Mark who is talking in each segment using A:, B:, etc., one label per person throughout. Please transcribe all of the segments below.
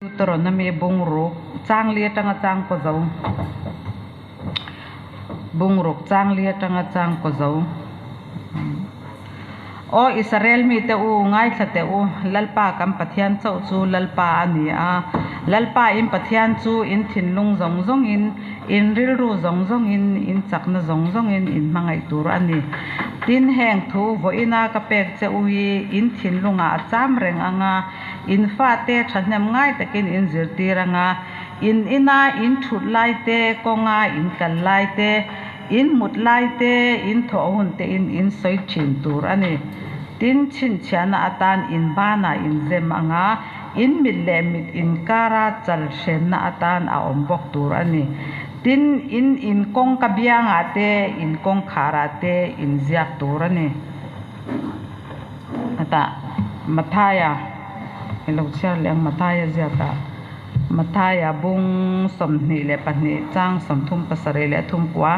A: Deuteronomy bungruk chang lia tanga chang ko zo bungruk chang lia tanga chang ko zo o Israel mi te u ngai thate u lalpa kam pathian chau chu lalpa ani a lalpa in pathian chu in thinlung zong zong in rilru zong zong in chakna zong zong in mangai tur ani tin heng thu voina ka pek che u hi in thinlunga cham reng anga in fa te thanem ngai takin in zirtiranga in ina in thut lai te konga in kal lai te in mut lai te in tho hun te in soi chin tur ani tin chin chana atan in bana in zem anga in mille mit in kara chal shen na atan a ombok tur ani tin in kong kabianga te in kong khara te in ziak tur ani ata mathaya elo char leng mathaya ziata mathaya bung somni le pani chang somthum pasare le thum kwa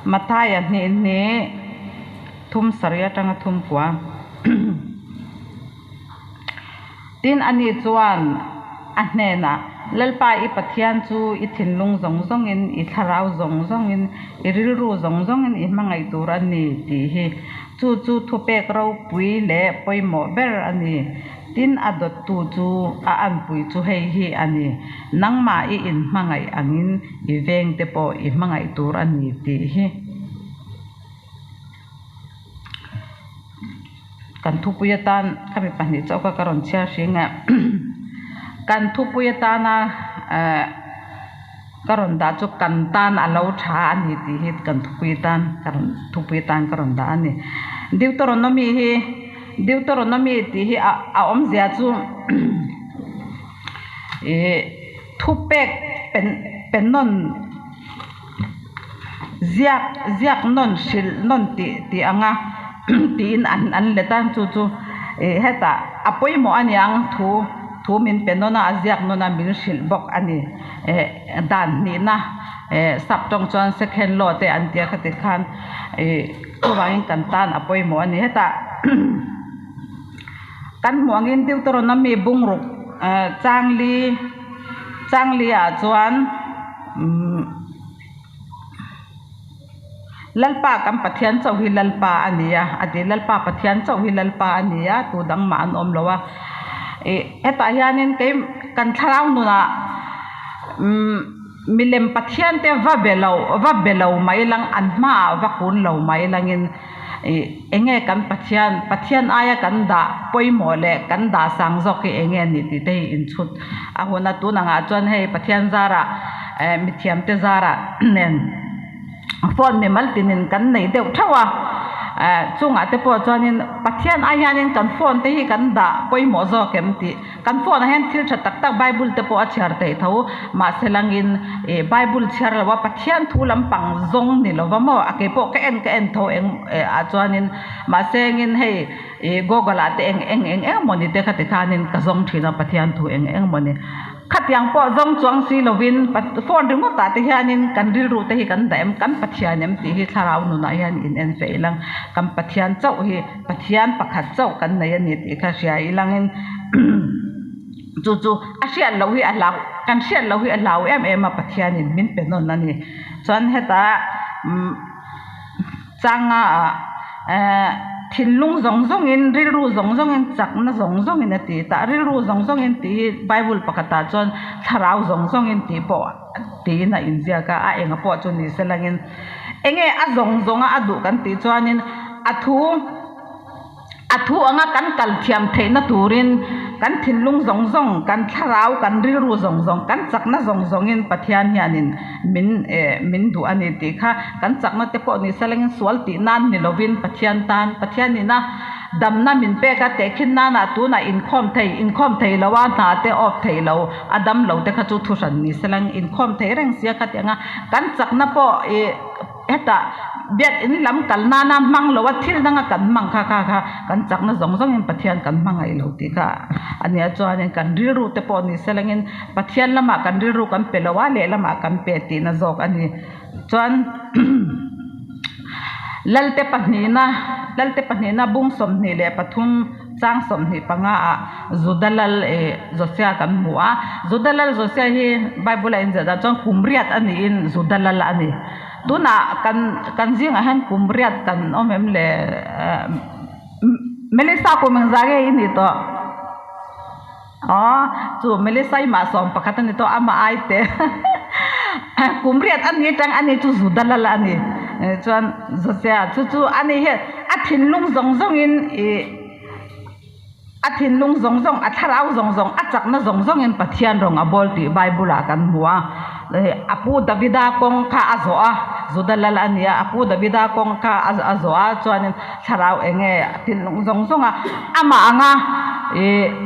A: mathaya ne thum sarya tanga thum kwa tin ani chuan ahnena lalpa I pathian chu I thinlung zong zong in I tharau zong zong in I rilru zong zong in I mangai tur ani ti hi chu thupek ro pui le poimo ber ani tin adot tu chu a an pui chu hei hi ani nangma I in mangai angin I veng te po I mangai tur ani ti hi kan thupuyatan kami pahni chauka karon chia singa kan thupuyatana karon da chu kan tan alo tha ani ti hi kan thupuyatan karon da ani Deuteronomy ti hi a om zia chu thupek pennon ziak non sil non ti anga tin an letan chu heta apoi mo ani ang thu min penona aziak nona min sil bok ani dan ni na sap tong chon second lo te an tia khate khan wangin kan tan apoi mo ani heta kan muangin Deuteronomy bungruk changli a chuan lalpa kam pathian chau hi lalpa ania adi lalpa pathian chau hi lalpa ania tu dang ma an om lowa eta hianin ke kan tharau nuna milem pathian te va belo mai lang anma va kun lo mai langin enge kan pathian aya kan da poimo le kan da sang zo ki enge ni ti te in chut a hona tu na nga chon hei pathian zara mithiam te zara nen phone me mal tinin kan nei deuh thawa chunga te po chuanin pathian a hianin kan phone te hi kan da poimo zo kem ti kan phone hen thil tha tak bible te po a chhar te tho ma selangin bible chhar lawa pathian thu lampang zong ni lova mo ake po ka en tho eng a chuanin ma sengin hei google ate eng moni te khate khanin ka zong thina pathian thu eng moni khatyang po zong chuang si lovin phone remote ta te hianin kan rilru te hi kan daem kan pathian em ti hi tharau nu na hian in en fe lang kan pathian chau hi pathian pakhat chau kan nei ani ti kha sia ilangin chu asian lo hi alau kan sian lo hi alau em a pathian in min pe non ani chuan heta changa thinlung zong zong in rilru zong zong in chakna zong zong in ati ta rilru zong zong in ti bible pakata chon tharau zong zong in ti po ti na india ka a enga po chon ni selangin enge a zong zong a adu kan ti chuanin athu anga kan kal thiam theina turin kan thinlung zong zong kan tharau kan rilru zong zong kan chakna zong zong in pathian hianin min du ani ti kha kan chakna te po ni selangin sual ti nan ni lovin pathian ni na damna min pe ka te khin na tu na income thei lawa na te off thei lo adam lo te kha chu thusan ni selang income thei reng sia ka te nga kan chakna po eta biat in lam kal na mang lo wa thil nanga kan mang kha kan chakna zong zong in pathian kan mangai lo ti ka ania chuan kan rilru te po ni selangin pathian lama kan rilru kan pelowa le lama kan pe ti na zok ani chuan lalte pahnina bung somni le pathum chang som ni panga zudalal zosia kan mua zudalal zosia hi bible in da chang kumriat ani in zudalal ani tuna kan jing a han kumriat kan omem le melisa ko meng zage ini to chu melisa ma som pakatan ito ama aite kumriat ani tang ani chu zudalal ani chuan zosia chu ani he athin lung zong zong in athin lung zong zong atharau zong zong achak na zong zong in pathian rong abol ti bible kan huwa apu davida kong kha azoa zudalal ania apu davida kong kha azoa chuan tharau enge athin lung zong zong ama anga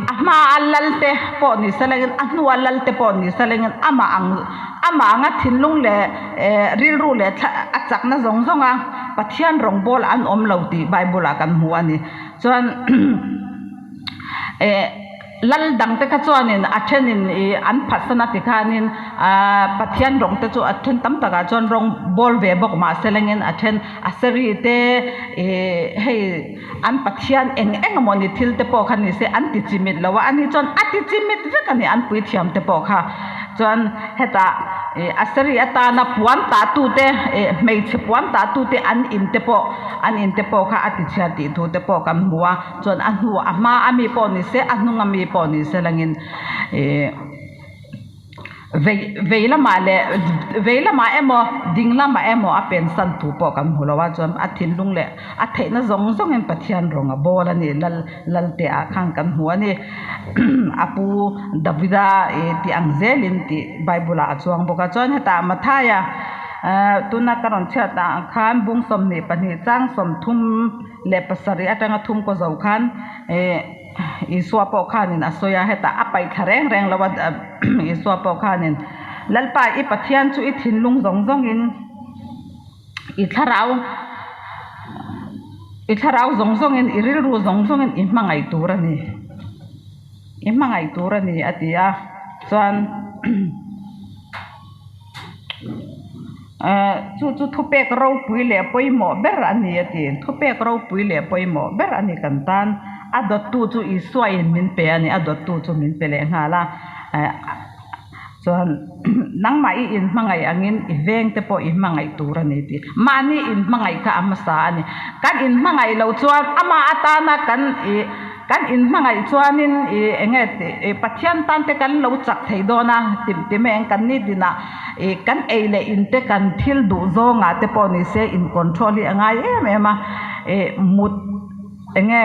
A: ama alalte po ni salangin anu alalte po ni salangin ama anga thinlung le rilru le achak na zong zonga pathian rong bol an om lauti bible kan huani chuan lal dang te ka chuanin athenin an phasana ti khanin pathian rong te chu athen tam taka chuan rong bol ve bok ma selengin athen asari te hei an pathian eng moni thil te po khani se an ti chimit lawa ani chuan ati chimit ve kani an pui thiam te po kha chuan heta asari ata na puan ta tu te mei che puan ta tu te an in te po kha ati chha ti thu te po kam huwa chuan an hu ama ami po ni se anunga mi po ni se langin veila ma emo dingla ma emo a pensan tu po kam hulawa chuan athin lung le a theina zong zong en pathian ronga bola ni lal te a khang kan huwa ni apu davida ti angzelin ti bible a chuang boka chuan heta mathaya tuna karon chata khan bung som ni pani chang som thum le pasari atanga thum ko zau khan iswa po khanin asoya heta apai thareng reng lawa iswa po khanin lalpa I pathian chu I thinlung zong zong in I tharau zong zong in iril ru zong zong in imangai turani atia chuan chu thupek ro pui le poimo ber ani ati thupek ro pui le poimo ber ani kan tan adot tu chu iswain min pe ani adot tu chu min pe le ngala chuan nangma I in mangai angin iveng te po I mangai turani ti mani in mangai ka amasa ani kan in mangai lo chuan ama atana kan in mangai chuanin enget pathian tan te kan lo chak theidona tim eng kan ni dina kan eile in te kan thil du zonga te po ni se in control hi angai ema mut enge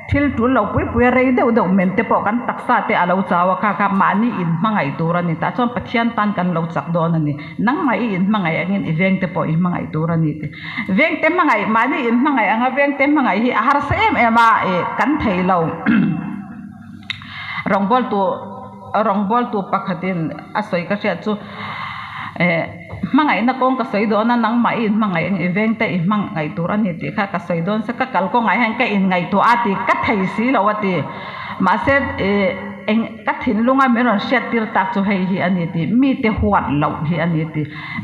A: thil tu lo pui rei deuh men te po kan taksa te alo chawa kha mani in mangai turani ta chon pathian tan kan lo chak don ani nang mai in mangai angin iveng te po I mangai turani te veng te mangai mani in mangai anga veng te mangai hi har se ema kan thei lo rongbol tu pakhatin asoi ka sia chu mangai na kong ka soido na nang mai in mangai event te I mangai turani ti kha ka soidon sa ka kal ko ngai han ka in ngai tu ati ka thei si lo ati ma se eng ka thin lunga meron set tir ta chu hei hi ani ti mi te huat lo hi ani ti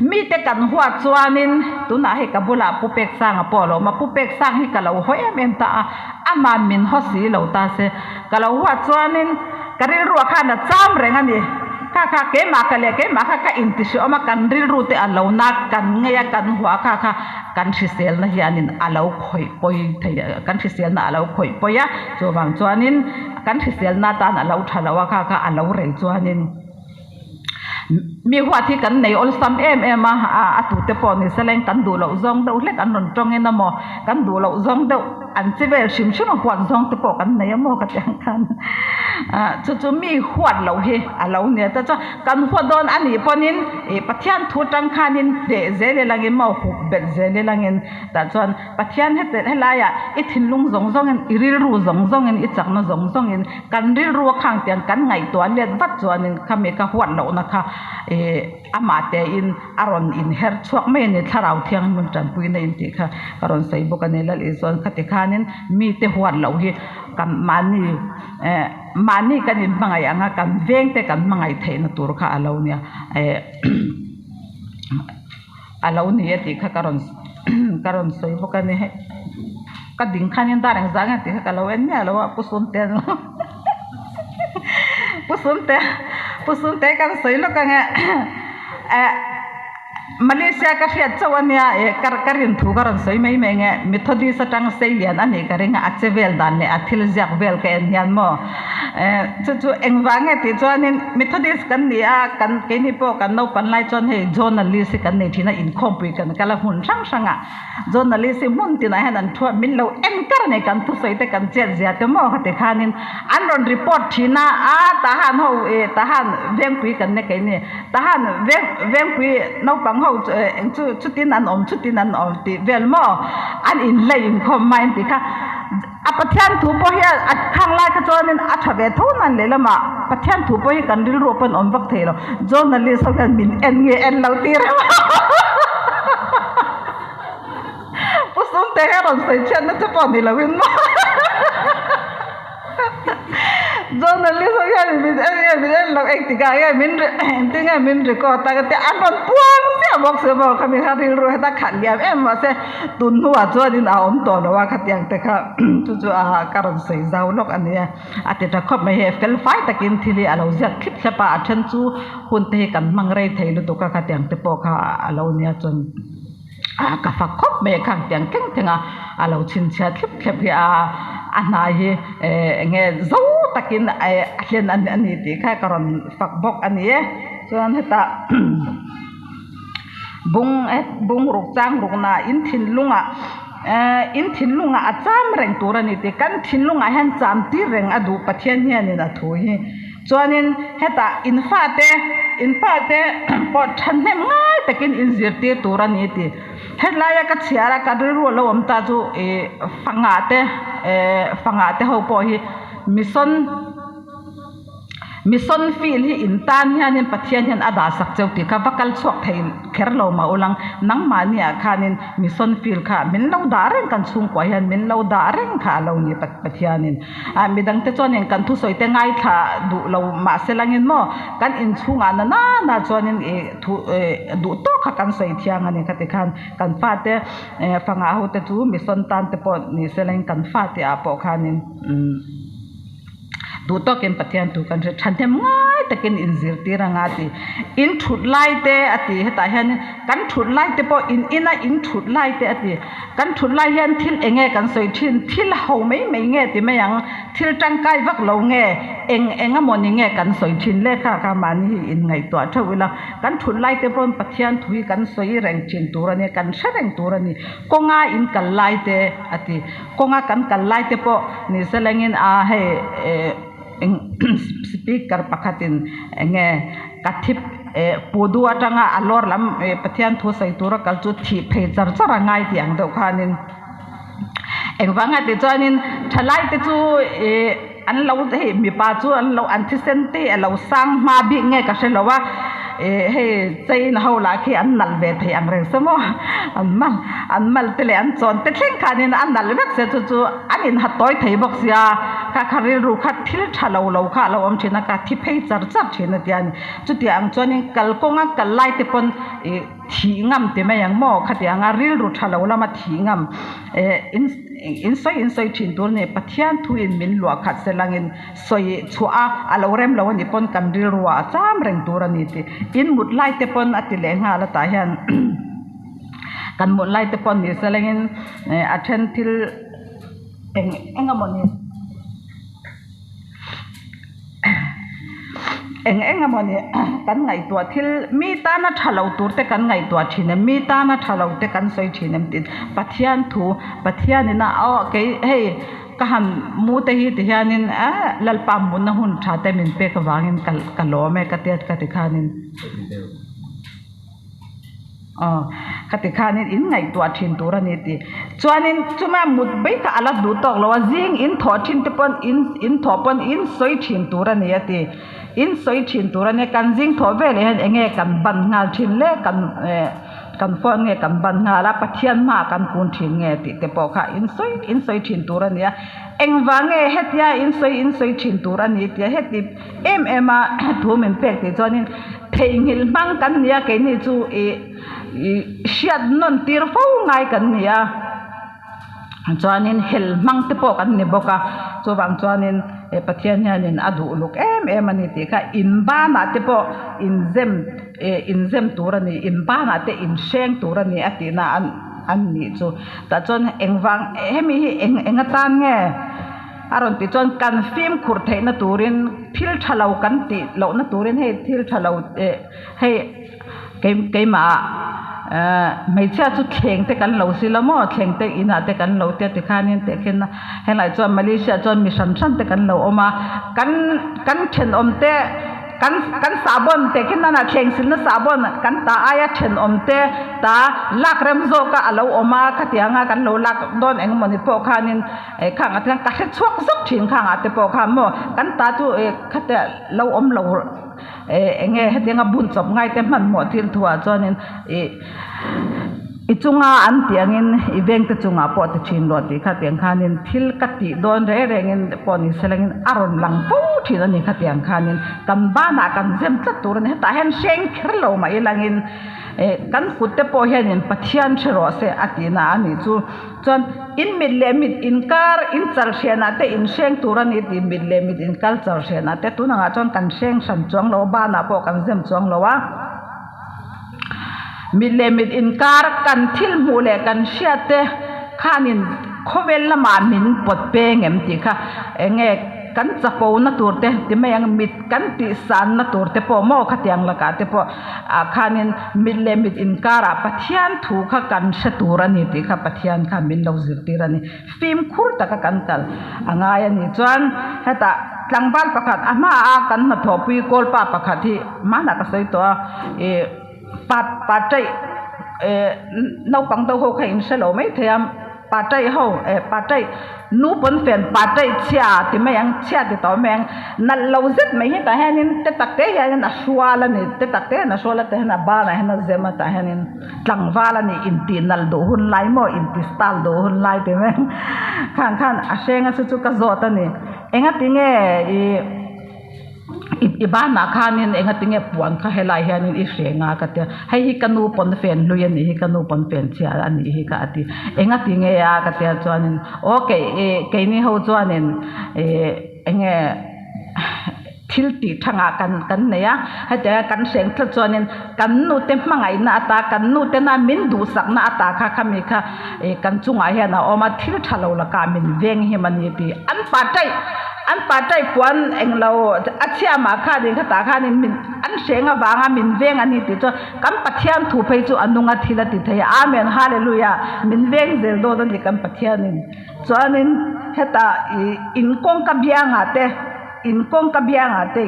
A: mi te kan huat chuanin tuna he ka bula pupek sang a polo ma pupek sang hi ka lo hoi em ta ama min hosi lo ta se ka lo huat chuanin karil ruwa kha na cham reng ani kha ke ma ka intisho ama kan ril rute alo na kan ngeya kan huwa kha kan thisel na hianin alo khoi poi thaya kan thisel na alo khoi poya chowang chuanin kan thisel na tan alo thalawa kha alo rei chuanin mi huwa thi kan nei ol sam ema atu te po ni seleng kan du lo zong do lek an non tong ena mo kan du lo zong do an chivel shim huat zong te po kan nei mo ka tang kan chu mi huat lo hi alo ne ta cha kan huat don ani ponin pathian thu tang khanin de zele langin mo hu bet zele langin ta chuan pathian he helaya I thinlung zong zong en iril ru zong zong en I chak na zong zong en kan ril ru khang tian kan ngai to let vat chuanin khame ka huat lo na kha amate in aron in her chuak me ne tharau thiang mun tan pui na in ti kha karon sei bokane lal izon khate khanin mi te huat lo hi kan mani kan in mangai anga kan veng te kan mangai theina tur kha alo nia alo ni ti kha karon sei bokane he ka ding khanin darang zanga ti ka lo en nya lo pusum te pusum te kan soi lo ka nga Malaysia ka fiat chawania karin thu karon soi mai mai nge Methodist atang seian ani karinga achevel dan le athil jak vel ka en hian mo chu engwange ti chuanin Methodist kan nia kan ke ni po kan no pan lai chon he journalist kan nei thina in compre kan kala hun sanga journalist mun ti na han an thua min lo en kar ne kan thu soi te kan jet zia te mo hate khanin an report thina tahan ho tahan veng pui kan ne ke ni tahan veng pui no pang ho chu tin an om ti vel mo an in lei in khom main ti kha apathian thu po hian at khang lai ka chonin athabe thonan le lama pathian thu po hi kan ril ro pan om vak thelo journalist ho kan min en nge en lo ti ra pusum te heron sai chen na chapon ni lawin mo journalist ho hian min lo ek ti ga ya min record ta te an bon puang se bok se bo kami hari ro ta khan ya em ma se tun huwa chonin a om to no wa khatyang te kha chu karon sei zau lok ania ate ta khop mai he fel fai takin thili alo zat khip chapa athan chu hun te kan mangrei theilu to ka khatyang te po kha alo nia chon ka fa khop me khang tyang keng tenga alo chin cha khip ya ana hi nge zo takin ahlen ani ti kha karon fak bok ani chuan heta bung ruk chang ruk na in thin lunga acham reng turani te kan thin lunga han cham ti reng adu pathian hian in a thu hi chuanin heta in fa te po than nem ngai takin in zir te turani ti hetlaya ka chiara ka ru lo om ta chu fanga te ho po hi mission feel hi intan hianin pathian hian ada sak cheuti ka vakal chuak thein kherlo ma ulang nang mania khanin mission feel kha min lo da reng kan chung kwa hian min lo da reng kha lo ni pathianin midang te chonin kan thu soi te ngai kha du lo ma selangin mo kan in chunga na chonin du to kha kan soi thiang ani khate khan kan fa te fanga ho te chu mission tan te po ni seleng kan fa te a po khanin du to ken pathian tu kan thantem ngai takin in zir ti ranga ti in thut lai te ati heta hian kan thut lai te po in thut lai te ati kan thut lai hian thil enge kan soi thin thil ho mai nge ti mayang thil tang kai vak lo nge enga moni nge kan soi thin le kha ka mani in ngai to thawila kan thut lai te pon pathian thui kan soi reng chin turani kan shareng turani konga in kal lai te ati konga kan kal lai te po ni selengin a he speaker pakhatin nge kathip pudu atanga alor lam pathian thu sai tura kal chu thi phe char ngai tiang do khanin engwanga te chanin thalai te chu an lo he mi pa chu an lo antisente alo sang ma bi nge ka shelowa he chain ho la khi an nal ve thei ang reng samo an mal tele an chon te thleng khanin an nal vek se chu anin hatoi thei bok sia ka kharil ru kha thil thalo lo kha lo om thina ka thi phei char thina tian chu ti ang chonin kal konga kal lai te pon thi ngam te mayang mo khatianga ril ru thalo lama thi ngam in soi thin tur ne pathian thu in min lua khat selangin soi chua alo rem lo ni pon kan ril ruwa cham reng tur ani ti in mut lai te pon ati le nga la ta hian kan mut lai te pon ni selangin athen til engamoni engamoni kan ngai to thil mi ta na thalo tur te kan ngai to thine mi ta na thalo te kan soi thinem tin pathian ina ke hey ka han mu te hi te hianin lalpa mun na hun tha te min pe ka wangin kalo me ka te ka ti khanin kati khanin in ngai to thin tur ani ti chuanin chuma mut bai ka ala du tok lo jing in tho thin te pon in tho pon in soi thin tur ani ati in soi thin tur ani kan jing tho ve le hen enge kan ban ngal thin le kan fon nge kan ban ngala pathian ma kan kun thin nge ti te po kha in soi thin tur ani engwange hetia in soi thin tur ani ti heti ema thu men pek ti chonin theingil mang kan nia ke ni chu shiat non tir fo ngai kan nia chuanin hel mang te po kan ni boka chuwang chuanin pathian hianin adu luk em ani ti kha in ba na te po in zem turani in ba na te in sheng turani atina an ni chu ta chon engwang hemi hi engatan nge aron ti chon kan film khur theina turin thil thalau kan ti lo na turin he thil thalau he keima mấy cha chút khéng te kan lo si la mo khéng te ina te kan lo te khanin te khen helai cho Malaysia cho mission san te kan lo oma kan then om te kan sabon te khen na khéng sil na sabon kan ta aya then om te ta lak rem zo ka alo oma khatianga kan lo lak don eng moni po khanin khang atang ka he chuak zok thin khang ate po kham mo kan ta tu khate lo om lo enge hetianga bun chop ngai te man mo thil thua chonin ichunga an tiangin event te chunga po te chin lo ti kha tiang khanin thil ka ti don re rengin poni selangin aron lang pu thin ani kha tiang khanin kan ba na kan zem tla tur ne ta hen sheng khirlo ma ilangin kan kutte po hianin pathian thero se atina ani chu chon in midlemit inkar in charshena te in sheng turani ti midlemit in culture shena te tunanga chon kan sheng san chong lo ba na po kan zem chong lo wa midlemit inkar kan thil mule kan shiate khanin khovel lama min pot pe ngem ti kha enge kan chapo na turte ti mayang mit kan ti san na turte po mo khatiang laka te po khanin midlemit inkara pathian thu kha kan sha turani ti kha pathian kha min lo zirtirani film khur taka kan kal angaya ni chuan heta tlangbal pakhat ama kan na thopui kolpa pakhat hi mana ka sei to patai nau pang to ho kha in selo mai thiam patai ho patai nu pon fen patai chia ti mayang chia ti to meng na lo zet mai hi ta hanin te takte ya na swala ni te takte na swala te na ba na na zema ta hanin tlangwala ni inti nal do hun lai mo inti stal do hun lai te meng khan asenga chu ka zota ni enga tinge ibana khanin enga tinge puan kha helai hianin I hrenga ka te hei hi kanu pon fen luyan ni hi kanu pon fen chia ani hi ka ati enga tinge ya ka te chuanin okay ke ni ho chuanin enge thilti thanga kan ne ya hata kan seng thla chuanin kan nu te mangai na ata kan nu te na min du sak na ata kha khami kha kan chunga hian oma thil thalo la ka min veng hi mani ti an patai puan englo achia ma kha din kha ta kha ni min an senga wanga min veng ani ti cho kam pathian thu phei chu anunga thila ti thei amen hallelujah min veng zel do dan kam pathian in chuanin heta in kong ka bianga te in kong ka bianga te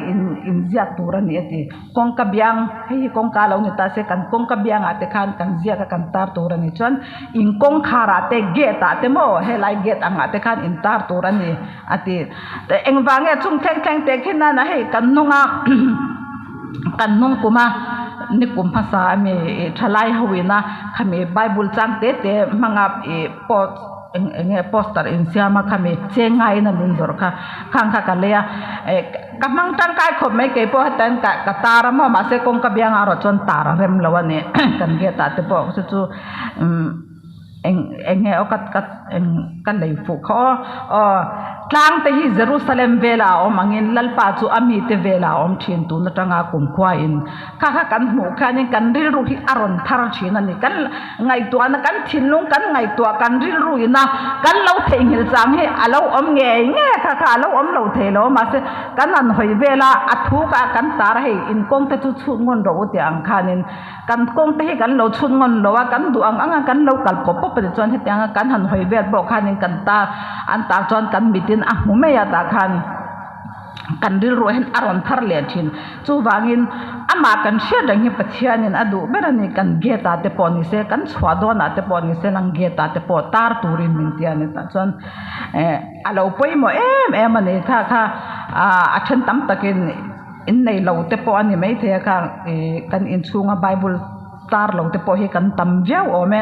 A: in zia turani ati kong ka biang hei kong ka lo ni ta se kan kong ka bianga te khan kan zia ka kan tar turani chuan in kong khara te get ta te mo helai get anga te khan in tar turani ati te engwange chung theng te khina na hei kan nunga kan nung kuma ni kum phasa mi thalai hawina khami bible chang te mangap pot enge poster in siama khami chengai na min dor kha khang kha kalea kamang tan kai khop mai ke po tan ka tara ma ma se kong ka biang aro chon tara rem lawane kan ge ta te po chu enge okat kan lei fu kho tlang te hi Jerusalem vela om angin lalpa chu ami te vela om thin tu na tanga kum khwa in kha kan mu khani kan ril ru hi aron thar thina ni kan ngai tu an kan thinlung kan ngai tu kan ril ru ina kan lo thei ngil chang he alo om nge kha alo om lo thei lo ma se kan an hoi vela athu ka kan tar he in kong te chu chu ngon ro ti ang khanin kan kong te hi kan lo chun ngon lo wa kan du ang anga kan lo kal pop pe chon he tyang kan han hoi vel bo khanin kan ta an ta chon kan mitin mume ya ta khan kan ril ro hen aron thar le thin chu wangin ama kan shia dang hi pathianin adu berani kan ge ta te poni se kan chwa do na te poni se lang ge ta te po tar turin min tian ta chon alo poi mo em ani kha a then tam takin in nei lo te po ani mai the kha kan in chunga bible tar lo te po hi kan tam viau o me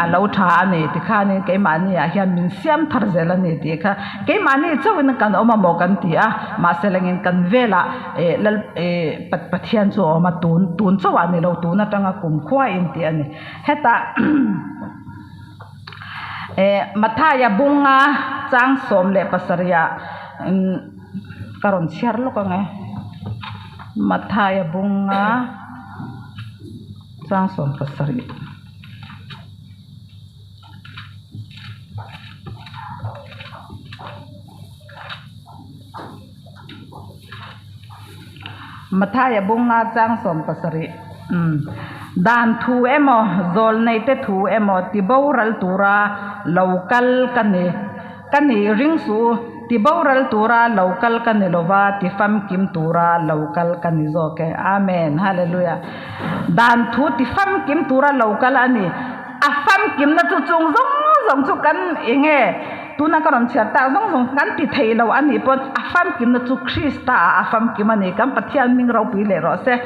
A: alo tha ni ti kha ni ke mani a hian min siam thar zela ni ti kha ke mani chawin kan oma mo kan ti a ma selangin kan vela pathian chu oma tun chawa ni lo tun atanga kum khwa in ti ani heta Mataya bunga chang som le pasaria karon share lo ka nga Mataya bunga chang som pasari Mataya bunga chang som pasari dan thu emo zol nei te thu emo ti boral tura local kani ring su ti boral tura local kani lova ti fam kim tura local kani zo ke amen hallelujah dan thu ti fam kim tura local ani a fam kim na chu chung zong chu kan enge tuna karon chata zong kan ti thei lo ani pon a fam kim na chu krista a fam kim ani kam pathian ming ro pi le ro se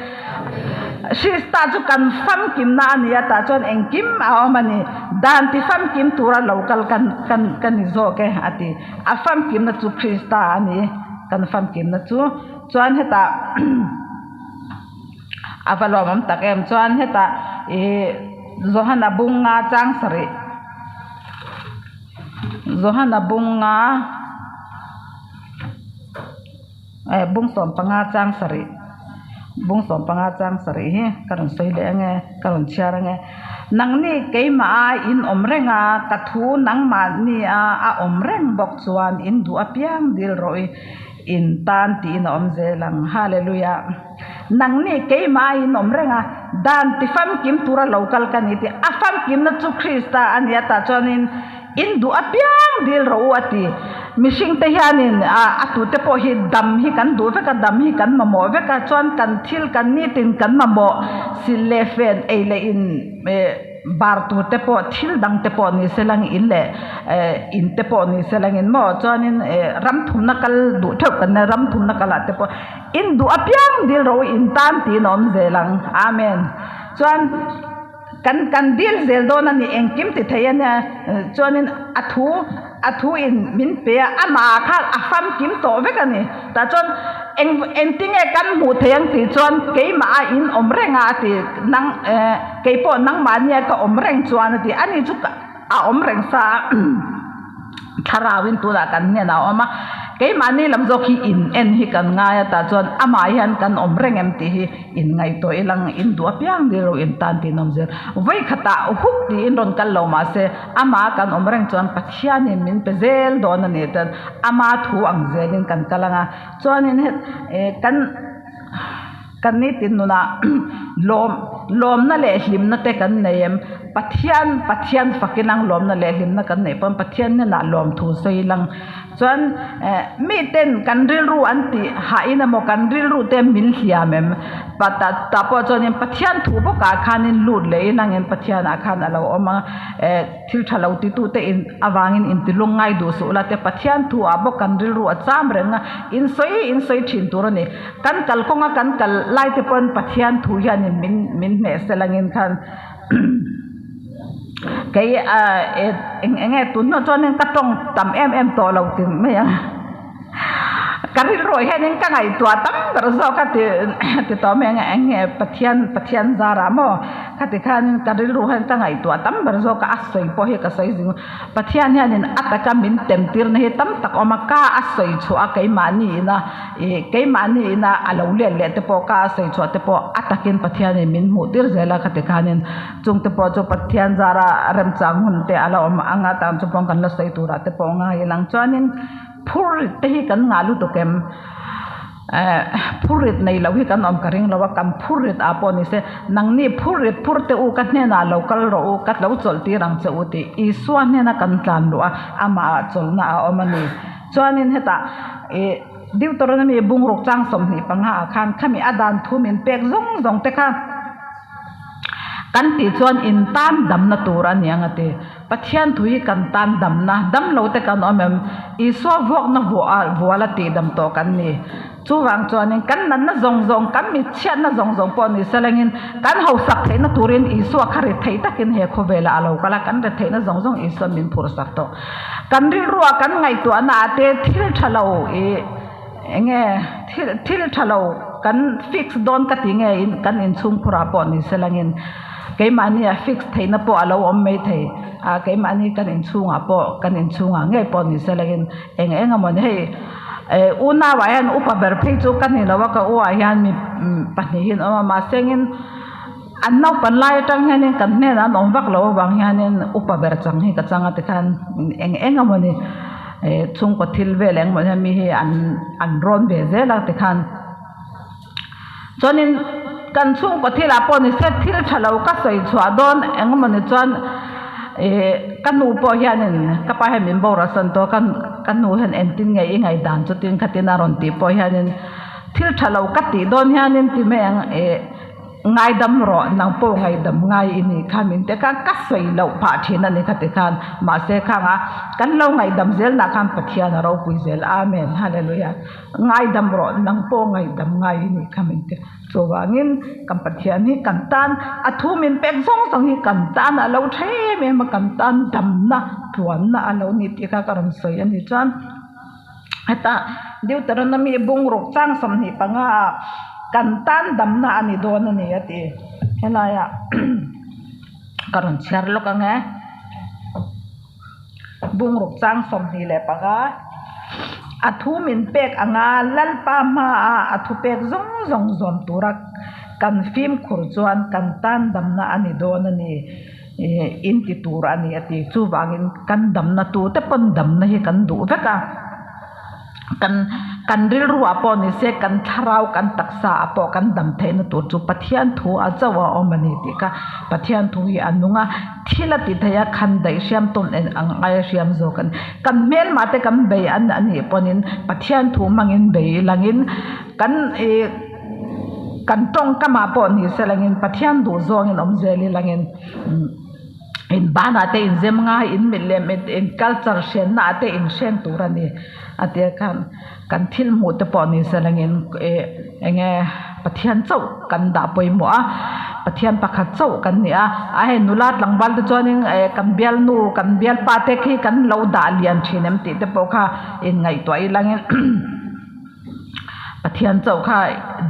A: Sista chu kan fam kim na ani ata chon engkim awmani dan ti fam kim tura local kan zo ke ati a fam kim na chu krista ani kan fam kim na chu chuan heta avalomam takem chuan heta Zohana bunga chang sari Zohana bunga bungsom panga chang sari bungsom panga chang sari he karon soile ange karon chiar ange nangni keima in omrenga kathu nangma ni a omreng bok chuan in du apiang dil roi in tan ti in omzelang hallelujah nangni keima in omrenga dan ti fam kim tura local kaniti a fam kim na chu krista aniata chonin in du apiang dil ro ati mishing te hianin atu te po hi dam hi kan du ve ka dam hi kan mamo ve ka chon kan thil kan ni tin kan mamo silefen eile in bar tu te po thil dang te po ni selang ille in te po ni selang in mo chonin ram thum nakal du thok kan ram thum nakala te po in du apiang dil ro in tan ti nom zelang amen chon kan dil zel do na ni engkim ti thayana chonin athu in min pe ama kha afam kim to ve kani ta chon eng tinge kan mu thayang ti chon keima in omrenga ti nang keipo nang mania ka omreng chuan ti ani chu a omreng sa tharawin tu la kan ne na oma keima ni lamzo khi in en hi kan nga ya ta chon ama hian kan omreng em ti hi in ngai to ilang in du apiang di ro in tan ti nom zer vai khata huk ti in ron kal lo ma se ama kan omreng chon pathian ni min pe zel don ani tan ama thu ang zelin kan kalanga chon in kan ni tin nuna lom na le him na te kan neem pathian fakinang lom na le him na kan nei pon pathian ne na lom thu sei lang chuan mi ten kan ril ru anti ha ina mo kan ril ru te min hiamem pata tapo chonin pathian thu bo ka khanin lut le inangin pathian a khan alo oma thil thalo ti tu te in awangin in tilungai du su la te pathian thu abo kan ril ru acham renga in soi thin turani kan kal konga kan kal lai te pon pathian thu hianin min ne selangin khan cái nghe tụi nó cho nên cắt trong tầm em to lâu tiền mấy à cái rồi hay nên cái ngày tua tắm rồi sao cái thì to mấy nghe pathian ra ramo cái kan cái rồi hay cái ngày tua tắm rồi sao cái asoi po hay cái soi gì pathian hay nên ataka min temptir này tắm tak omaka asoi chua cái mani na alo le te po ka asoi chua te po atakin pathian này min mutir zela cái kan nên chung te po cho pathian zara ram chang hun te alo anga tam chu pong kan la soi tu ra te po nga ilang chuanin phurit te hi kan ngalu to kem phurit nei lo hi kan om karing lo kam phurit apo ni se nangni phurit phurte u kan ne na local ro u kat lo chol ti rang che u ti I suan ne na kan tlan lo ama chol na omani chuanin heta Deuteronomy bungrok chang som ni panga khan khami adan thumin pek zong te kha kan ti chuan in tan dam na tur aniang ate pathian thui kan tan dam na dam lo te kan omem I so vok na voala ti dam to kan ni chuwang chuan kan nan na zong kan mi chian na zong po ni selengin kan ho sak the na turin I so khari thei takin he khovela alo kala kan re thei na zong I so min phur sak to kan ri ruwa kan ngai to na ate thil thalo enge thil thalo kan fix don ka tinge in kan in chung khura po ni selangin ke mani a fix theina po alo om mai thei a ke mani kan in chunga po kan in chunga nge po ni selangin eng amon hei una wa yan upa ber phei chu kan ni lawa ka o a yan mi pani hin ama ma sengin annau pan lai tang hanin kan ne na nom vak lo wang hanin upa ber chang hi ka changa te khan eng amoni chung ko thil ve leng mo mi hi an ron ve ze la te khan chonin kan chung ko thila po ni set thil thalo ka soi chwa don eng amoni chon kan nu po hianin ka pa he min bo ra san to kan nu hen en tin ngai ngai dan chu tin khatina ron ti po hianin thil thalo ka ti don hianin ti me ngai dam ro nang po ngai dam ngai ini khamin te ka soi lo pha thina ni khate khan ma se khanga kan lo ngai dam zel na kham pathia na ro pui zel amen hallelujah ngai dam ro nang po ngai dam ngai ini khamin te so wangin kam pathia ni kan tan athu min pek song hi kan tan a lo the me ma kan tan dam na tuan na a lo ni ti ka karam soi ani chan ata Deuteronomy bung rok chang som ni panga kan tan dam na ani don ani ati helaya karon char lo ka nge bung rok chang som ni le paga athu min pek anga lal pa ma athu pek zong turak kan film khur chuan kan tan dam na ani don ani in ti tur ani ati chu wangin kan dam na tu te pon dam na hi kan du veka kan ril ruwa po ni se kan tharau kan taksa po kan dam theina tur chu pathian thu a chawa omani ti ka pathian thu hi anunga thila ti thaya khan dai siam ton en ang ai siam zo kan mel mate kan bei an ani ponin pathian thu mangin bei langin kan tong kama po ni se langin pathian du zong in omzeli langin in bana te in zemnga in milem in culture shen na te in shen turani ate kan thil mu te po ni salangin enge pathian chau kan da poi mo a pathian pakhat chau kan ni a he nulat langbal te choning kan bial pa te khi kan lo da lian thinem ti te po kha in ngai toi langin pathian chau kha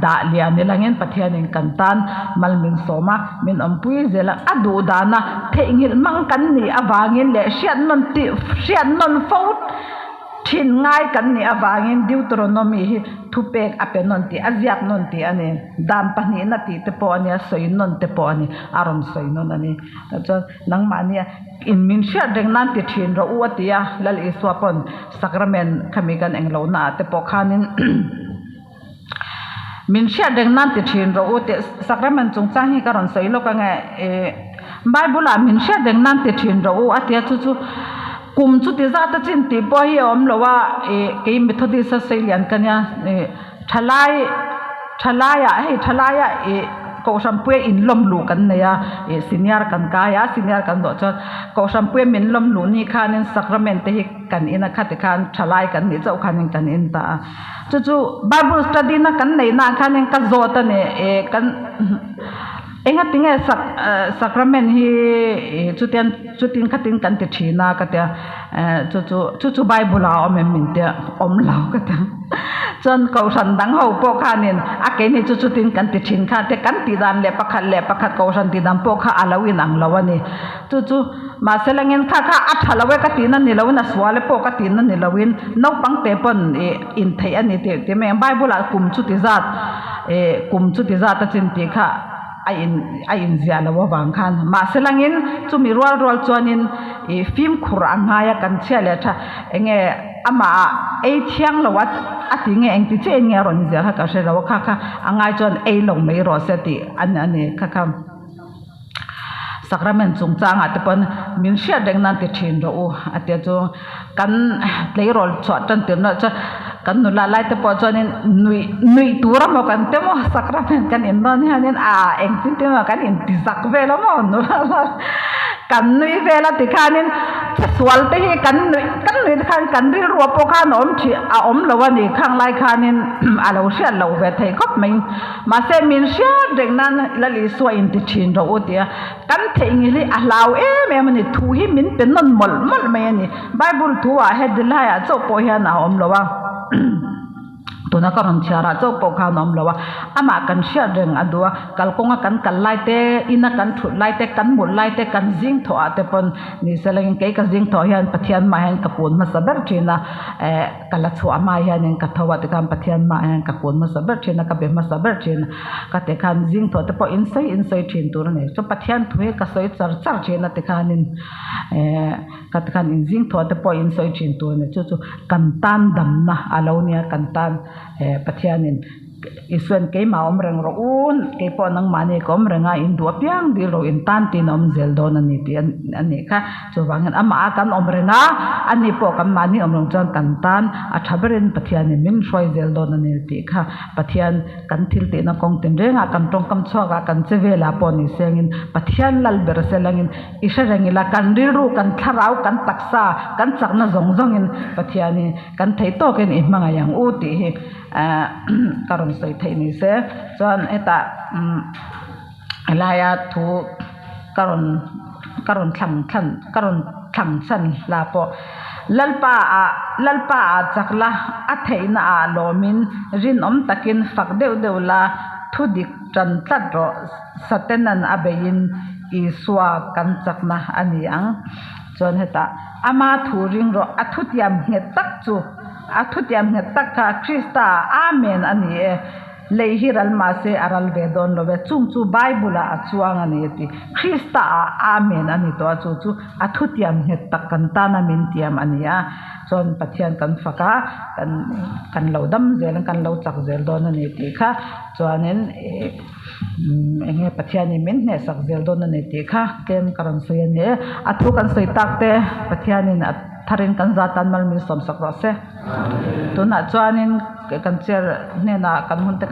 A: da lian ni langin pathian in kan tan malmin soma min ampui zela adu dana theingil mang kan ni awangin le sian non faut thin ngai kan ni awangin Deuteronomy hi thupek apenon ti azyak non ti ani dam pani na ti te po ani soi non te po ani arom soi non ani ta nang mania in min sha deng nan ti thin ro uatia lal iswapon sacrament khamigan englo na te po khanin min sha deng nan ti thin ro uti sacrament chung chang hi karon soi lo ka nge Bible a min sha deng nan ti thin ro u atia chu kum chu ti za ta chin ti po hi om lowa ke methodist Australian kanya thalaya ko sampue in lom lu kan ne ya senior kan ka ya senior kan do cha ko sampue min lom lu ni khanin sacrament te hi kan ina khate khan thalai kan ni chau khanin kan in ta chu Bible study na kan nei na khanin ka zo ta ne kan enga tinga sacrament hi chutin khatin kan ti thina ka ta chu Bible la om min te om lau ka ta chon ko san dang ho po khanin ake ni chutin kan ti thin kha te kan ti dan le pakhat ko san ti dan po kha alawin ang lawani chu ma selangin kha athalawe ka tin ni lawna swale po ka tin ni lawin no pang te pon in thei ani te me Bible la kum chu ti zat ta chin ti kha ain zia la wang khan ma selangin chumi rol chuanin film khurang ngaya kan chele tha enge ama thiang lawat atinge engti che nge ron zia ka se law kha angai chon lo mei ro se ti ani kha sacrament chung chang atepon min sia deng nan ti thin ro u ate chu kan leirol chwa tan tem na cha kan nu la lai te po chonin nui tura mo kan te mo sacrament kan in don hanin eng tin te mo kan in ti zak vela mo nu kan nui vela ti khanin swal te hi kan nui khan kan ri ro po khan om chi om lawani khang lai khanin alo sia lo ve thei khop mai ma se min sia deng nan lali so in ti thin ro u tia kan thei li alaw me mani thu hi min pen non mol mai ani Bible thu a headline a cho po hian a om lowa tuna karon chiara chok po kha nom lawa ama kan shia reng adua kalkonga kan laite ina kan thut laite kan mul laite kan jing tho ate pon ni seleng ke ka jing tho hian pathian ma hen kapun ma sabar thina kala chu ama hian en ka thawa te kan pathian ma hen kapun ma sabar thina ka be ma sabar thina ka te kan jing tho te po insai thin tur ne so pathian thue ka soi char thina te khanin ka te kan jing tho te po insai thin tur ne chu kan tan dam na alonia kan tan pathianin iswen ke ma omreng ro un ke po nang mani kom renga in du piang di ro in tan tin om zel don ani ti ani kha chuwangan ama kan omrenga ani po kam mani omrong chang kan tan a thaberin pathian min roi zel don ani ti kha pathian kan thil te na kong ten renga kan tong kam choga kan chevela po ni sengin pathian lal ber selangin isarangila kan riru kan tharau kan taksa kan chakna zongjongin pathiani kan thei to ken i manga yang u ti hi karon soi thei ni se chuan eta alaya thu karon thlang chan la po lalpa a chakla a theina a lomin rin om takin fak deuh la thudik tran tlat ro satenan abein iswa kan chakna ani ang chuan heta ama thuring ro athutiam nge tak chu athutiam nge tak ka krista amen ani leihiral mase aral vedon lobe chung chu bible a chuang ani ti krista amen ani to chu athutiam nge tak kan tana min tiam ania chon pathian kan faka kan lodam zel kan lo chak zel don ani ti kha chuanin enge pathian min ne sak zel don ani ti kha ken karan soi ani athu kan soi takte pathianin tharin kan zatan mal mi som sak ro se tuna chuanin kan cher ne na kan mun te